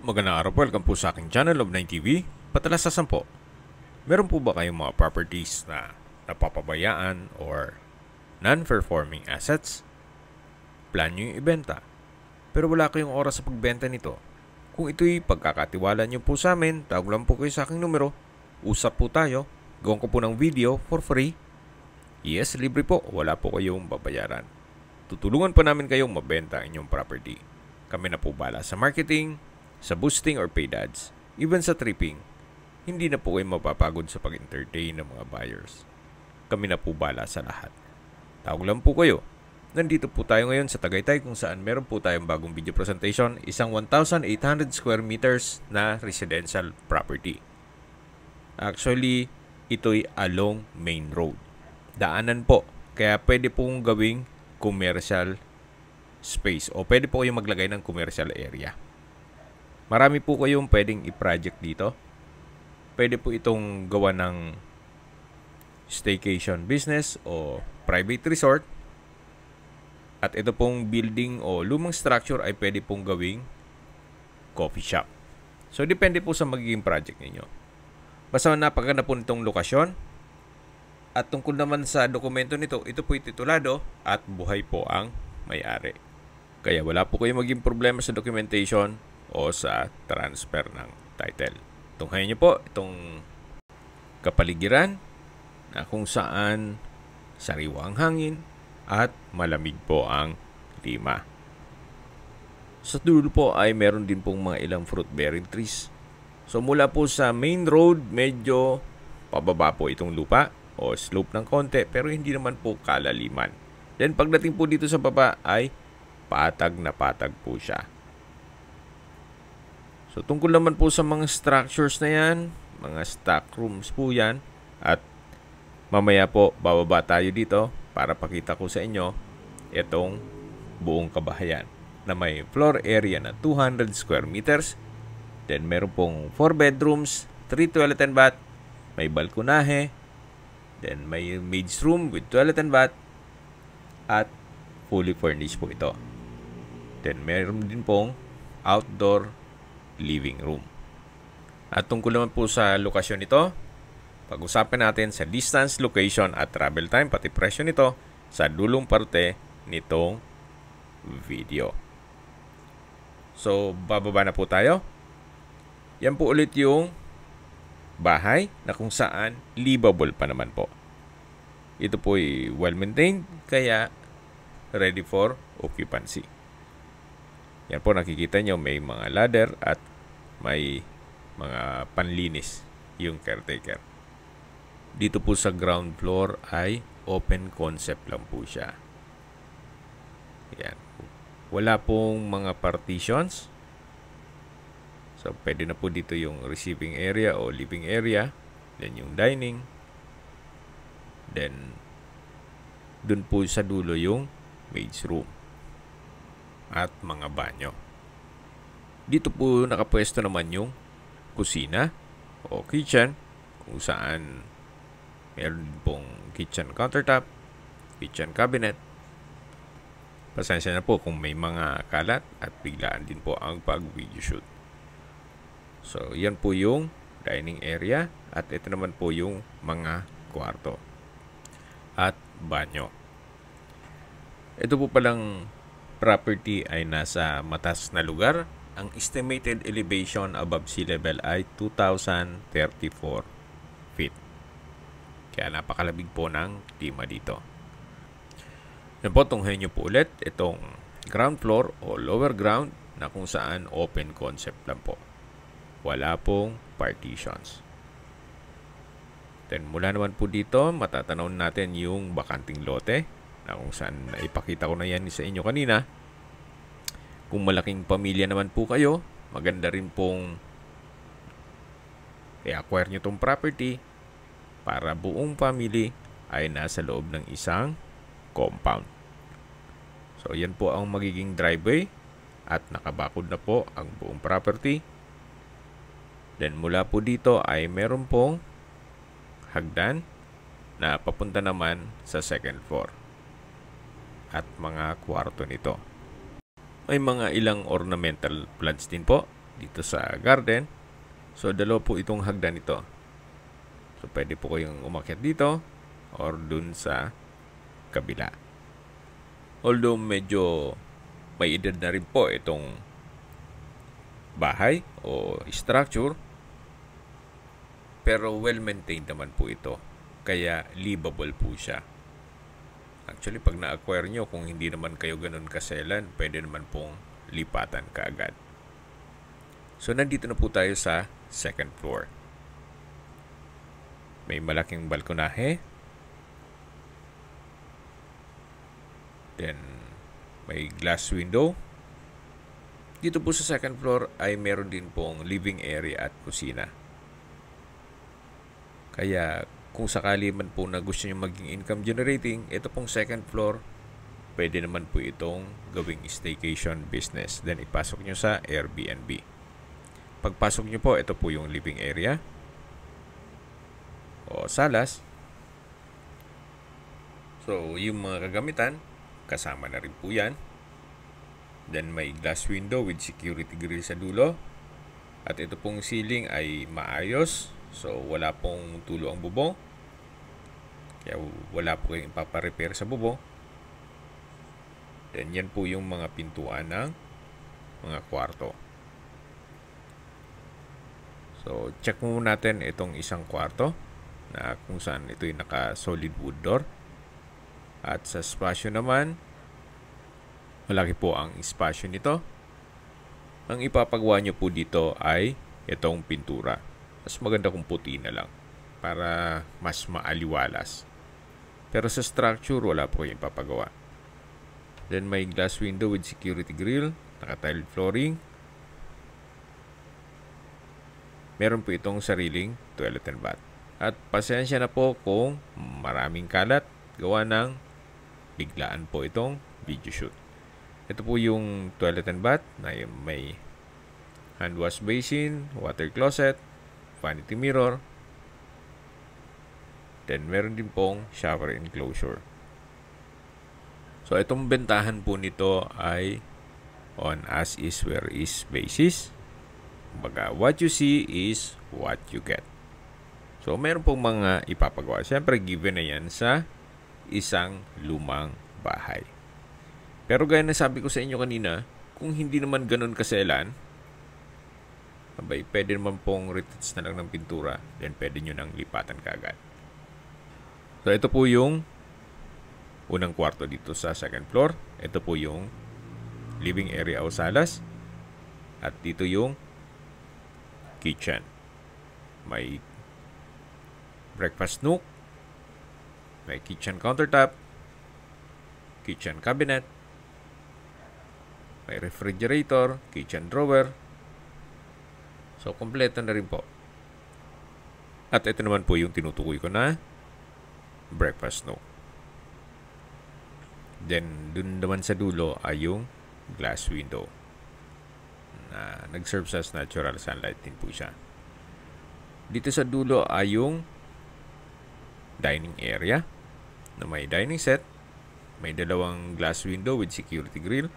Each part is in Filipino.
Magandang araw po, welcome po sa aking channel of 9TV. Patalasasan po, meron po ba kayong mga properties na napapabayaan or non-performing assets? Plan nyo yung ibenta, pero wala kayong oras sa pagbenta nito. Kung ito'y pagkakatiwala nyo po sa amin, tawag lang po kayo sa aking numero, usap po tayo, gawin ko po ng video for free. Yes, libre po, wala po kayong babayaran. Tutulungan pa namin kayong mabenta ang inyong property. Kami na po bala sa marketing, sa boosting or paid ads, even sa tripping. Hindi na po kayo mapapagod sa pag-entertain ng mga buyers. Kami na po bala sa lahat. Tawag lang po kayo. Nandito po tayo ngayon sa Tagaytay kung saan meron po tayong bagong video presentation, isang 1,800 square meters na residential property. Actually, ito'y along main road. Daanan po, kaya pwede pong gawing commercial space o pwede po kayong maglagay ng commercial area. Marami po kayong pwedeng i-project dito. Pwede po itong gawa ng staycation business o private resort. At ito pong building o lumang structure ay pwede pong gawing coffee shop. So, depende po sa magiging project ninyo. Basta napaganda po nitong lokasyon. At tungkol naman sa dokumento nito, ito po'y titulado at buhay po ang may-ari. Kaya wala po kayong maging problema sa documentation o sa transfer ng title. Tunghayan nyo po itong kapaligiran na kung saan sariwa ang hangin at malamig po ang klima. Sa dulo po ay meron din pong mga ilang fruit-bearing trees. So mula po sa main road, medyo pababa po itong lupa o slope ng konti pero hindi naman po kalaliman. Then pagdating po dito sa baba ay patag na patag po siya. So tungkol naman po sa mga structures na yan, mga stock rooms po yan at mamaya po bababa tayo dito para pakita ko sa inyo itong buong kabahayan na may floor area na 200 square meters. Then meron pong 4 bedrooms, 3 toilet and bath, may balkonahe, then may maid's room with toilet and bath at fully furnished po ito. Then meron din pong outdoor living room. At tungkol naman po sa lokasyon nito, pag-usapan natin sa distance, location at travel time pati presyo nito sa dulong parte nitong video. So, bababa na po tayo. Yan po ulit yung bahay na kung saan livable pa naman po. Ito po ay well-maintained kaya ready for occupancy. Yan po nakikita nyo may mga ladder at may mga panlinis yung caretaker. Dito po sa ground floor ay open concept lang po siya. Yan. Wala pong mga partitions. So, pwede na po dito yung receiving area o living area. Then, yung dining. Then, dun po sa dulo yung maid's room. At mga banyo. Dito po nakapwesto naman yung kusina o kitchen. Kung saan meron din pong kitchen countertop, kitchen cabinet. Pasensya na po kung may mga kalat at biglaan din po ang pag-video shoot. So, yan po yung dining area at ito naman po yung mga kwarto at banyo. Ito po palang property ay nasa mataas na lugar. Ang estimated elevation above sea level ay 2,034 feet. Kaya napakalabig po ng klima dito. Yan po, tunghayin nyo po ulit itong ground floor o lower ground na kung saan open concept lang po. Wala pong partitions. Then mula naman po dito, matatanaw natin yung bakanting lote na kung saan naipakita ko na yan sa inyo kanina. Kung malaking pamilya naman po kayo, maganda rin pong i-acquire nyo itong property para buong family ay nasa loob ng isang compound. So, yan po ang magiging driveway at nakabakod na po ang buong property. Then, mula po dito ay meron pong hagdan na papunta naman sa second floor at mga kwarto nito. May mga ilang ornamental plants din po dito sa garden. So, dalawa po itong hagdan ito. So, pwede po kayong umakyat dito or dun sa kabila. Although, medyo may edad na rin po itong bahay o structure, pero well-maintained naman po ito. Kaya, livable po siya. Actually, pag na-acquire nyo, kung hindi naman kayo ganun kaselan, pwede naman pong lipatan kaagad. So, nandito na po tayo sa second floor. May malaking balkonahe. Then, may glass window. Dito po sa second floor ay meron din pong living area at kusina. Kaya, kung sakali man po na gusto nyo maging income generating, ito pong second floor, pwede naman po itong gawing staycation business. Then, ipasok nyo sa Airbnb. Pagpasok nyo po, ito po yung living area o salas. So, yung mga kagamitan, kasama na rin po yan. Then, may glass window with security grill sa dulo. At ito pong ceiling ay maayos. So, wala pong tulo ang bubong. Kaya wala po kayong ipaparepair sa bubong. Then, yan po yung mga pintuan ng mga kwarto. So, check muna natin itong isang kwarto na kung saan ito yung naka-solid wood door. At sa spasyo naman, malaki po ang spasyo nito. Ang ipapagawa nyo po dito ay itong pintura. Mas maganda kung puti na lang para mas maaliwalas. Pero sa structure, wala po yung ipapagawa. Then may glass window with security grill, naka-tiled flooring. Meron po itong sariling toilet and bath. At pasensya na po kung maraming kalat, gawa ng biglaan po itong video shoot. Ito po yung toilet and bath na may hand wash basin, water closet, vanity mirror. Then meron din pong shower enclosure. So itong bentahan po nito ay on as is where is basis. Kumbaga, what you see is what you get. So, meron pong mga ipapagawa. Siyempre, given na yan sa isang lumang bahay. Pero gaya na sabi ko sa inyo kanina, kung hindi naman ganun kaselan, abay, pwede naman pong retouch na lang ng pintura, then pwede nyo nang lipatan kaagad. So, ito po yung unang kwarto dito sa second floor. Ito po yung living area o salas. At dito yung kitchen. May breakfast nook, may kitchen countertop, kitchen cabinet, may refrigerator, kitchen drawer. So, kompleto na rin po. At ito naman po yung tinutukoy ko na breakfast nook. Then, dun naman sa dulo ay yung glass window na nag-serve sa natural sunlight din po siya. Dito sa dulo ay yung dining area na may dining set, may dalawang glass window with security grill,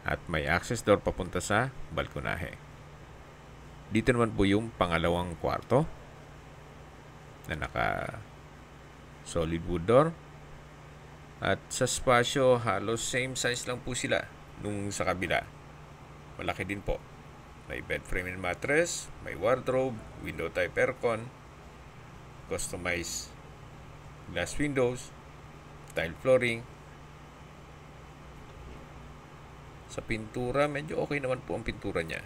at may access door papunta sa balkonahe. Dito naman po yung pangalawang kwarto na naka solid wood door. At sa spasyo, halos same size lang po sila nung sa kabila. Malaki din po. May bed frame and mattress, may wardrobe, window type aircon, customized glass windows, tile flooring. Sa pintura, medyo okay naman po ang pintura niya.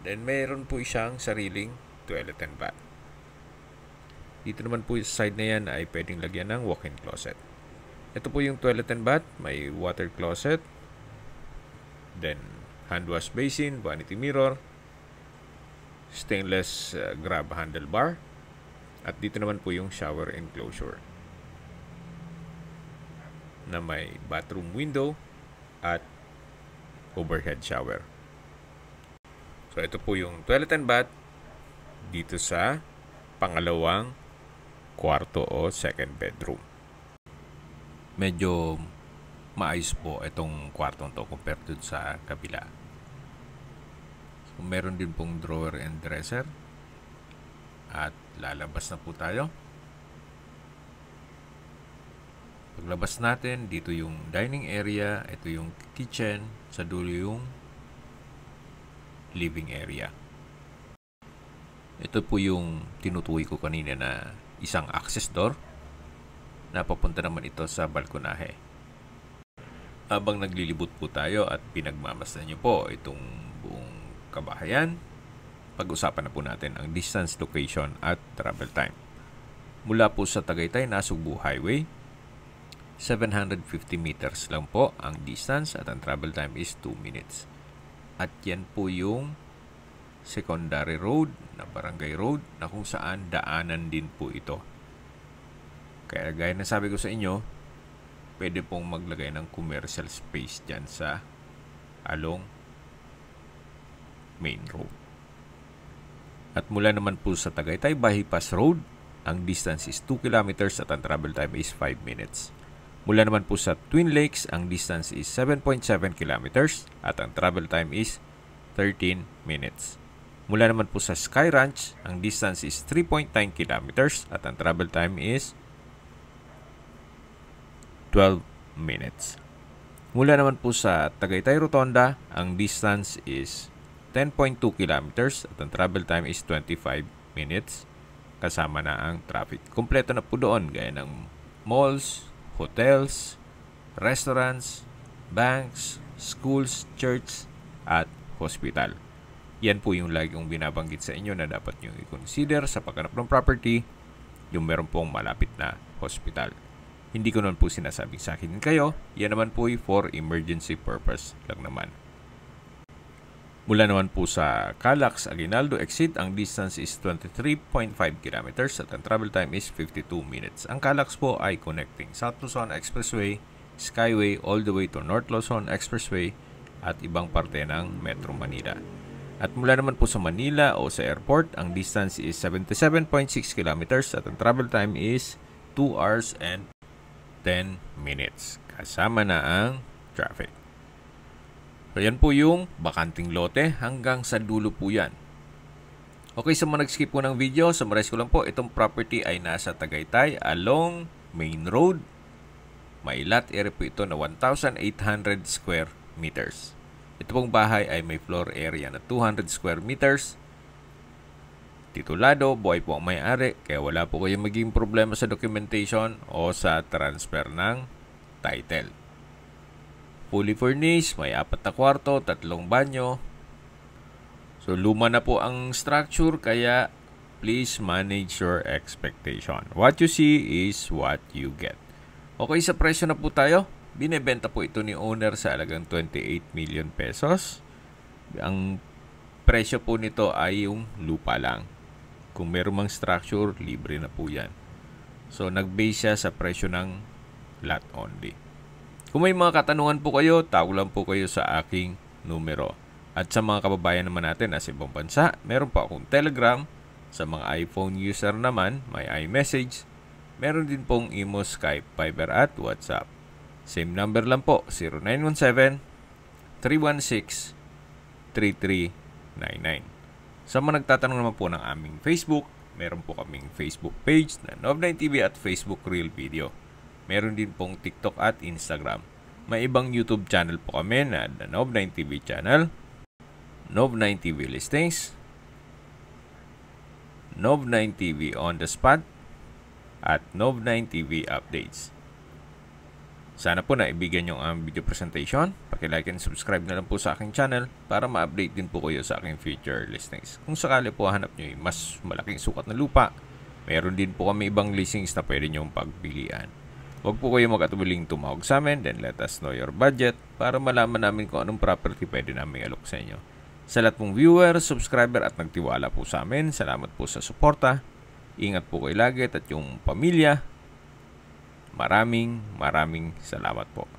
Then, mayroon po siyang sariling toilet and bath. Dito naman po sa side na yan ay pwedeng lagyan ng walk-in closet. Ito po yung toilet and bath. May water closet. Then, hand wash basin, vanity mirror, stainless grab handlebar. At dito naman po yung shower enclosure na may bathroom window at overhead shower. So, ito po yung toilet and bath dito sa pangalawang kwarto o second bedroom. Medyo maayos po itong kwartong to compared to sa kabila. Meron din pong drawer and dresser. At lalabas na po tayo. Paglabas natin, dito yung dining area, ito yung kitchen, sa dulo yung living area. Ito po yung tinutukoy ko kanina na isang access door. Napapunta naman ito sa balkonahe. Habang naglilibot po tayo at pinagmamasdan nyo po itong buong kabahayan, pag-usapan na po natin ang distance, location at travel time. Mula po sa Tagaytay Nasugbu Highway, 750 meters lang po ang distance at ang travel time is 2 minutes. At yan po yung secondary road na barangay road na kung saan daanan din po ito. Kaya gaya na sabi ko sa inyo, pwede pong maglagay ng commercial space dyan sa along main road. At mula naman po sa Tagaytay Bypass Road, ang distance is 2 kilometers at ang travel time is 5 minutes. Mula naman po sa Twin Lakes, ang distance is 7.7 kilometers at ang travel time is 13 minutes. Mula naman po sa Sky Ranch, ang distance is 3.9 kilometers at ang travel time is 12 minutes. Mula naman po sa Tagaytay Rotonda, ang distance is 10.2 kilometers at ang travel time is 25 minutes. Kasama na ang traffic. Kompleto na po doon gaya ng malls, hotels, restaurants, banks, schools, church, at hospital. Yan po yung lagi kong binabanggit sa inyo na dapat nyo i-consider sa paghanap ng property, yung meron pong malapit na hospital. Hindi ko naman po sinasabing sa akin kayo, yan naman po for emergency purpose lang naman. Mula naman po sa Calax Aguinaldo exit, ang distance is 23.5 kilometers at ang travel time is 52 minutes. Ang Calax po ay connecting South Luzon Expressway, Skyway, all the way to North Luzon Expressway at ibang parte ng Metro Manila. At mula naman po sa Manila o sa airport, ang distance is 77.6 kilometers at ang travel time is 2 hours and 10 minutes. Kasama na ang traffic. So, yan po yung bakanting lote. Hanggang sa dulo po yan. Okay, sa mga nag-skip po ng video, summarize ko lang po. Itong property ay nasa Tagaytay along main road. May lot area po ito na 1,800 square meters. Ito pong bahay ay may floor area na 200 square meters. Titulado, buhay po ang may-ari. Kaya wala po kayong maging problema sa documentation o sa transfer ng title. Fully furnished, may 4 na kwarto, 3 banyo. So, luma na po ang structure, kaya please manage your expectation. What you see is what you get. Okay, sa presyo na po tayo. Binebenta po ito ni owner sa halagang 28 million pesos. Ang presyo po nito ay yung lupa lang. Kung meron mang structure, libre na po yan. So, nag-base siya sa presyo ng lot only. Kung may mga katanungan po kayo, tawag lang po kayo sa aking numero. At sa mga kababayan naman natin na sa ibang bansa, meron po akong Telegram. Sa mga iPhone user naman, may iMessage. Meron din pong Imo, Skype, Viber at WhatsApp. Same number lang po, 0917-316-3399. Sa mga nagtatanong naman po ng aming Facebook, meron po kaming Facebook page na Nov9TV at Facebook Real Video. Meron din pong TikTok at Instagram. May ibang YouTube channel po kami na The Nov9TV channel, Nov9TV Listings, Nov9TV On The Spot, at Nov9TV Updates. Sana po na ibigyan yung video presentation. Paki-like and subscribe na lang po sa aking channel para ma-update din po kayo sa aking future listings. Kung sakali po hanap nyo yung mas malaking sukat na lupa, meron din po kami ibang listings na pwede nyong pagpilian. Huwag po kayo mag-atubiling tumawag sa amin, then let us know your budget para malaman namin kung anong property pwede namin alok sa inyo. Sa lahat pong viewer, subscriber at nagtiwala po sa amin, salamat po sa suporta. Ingat po kayo lagi at yung pamilya. Maraming salamat po.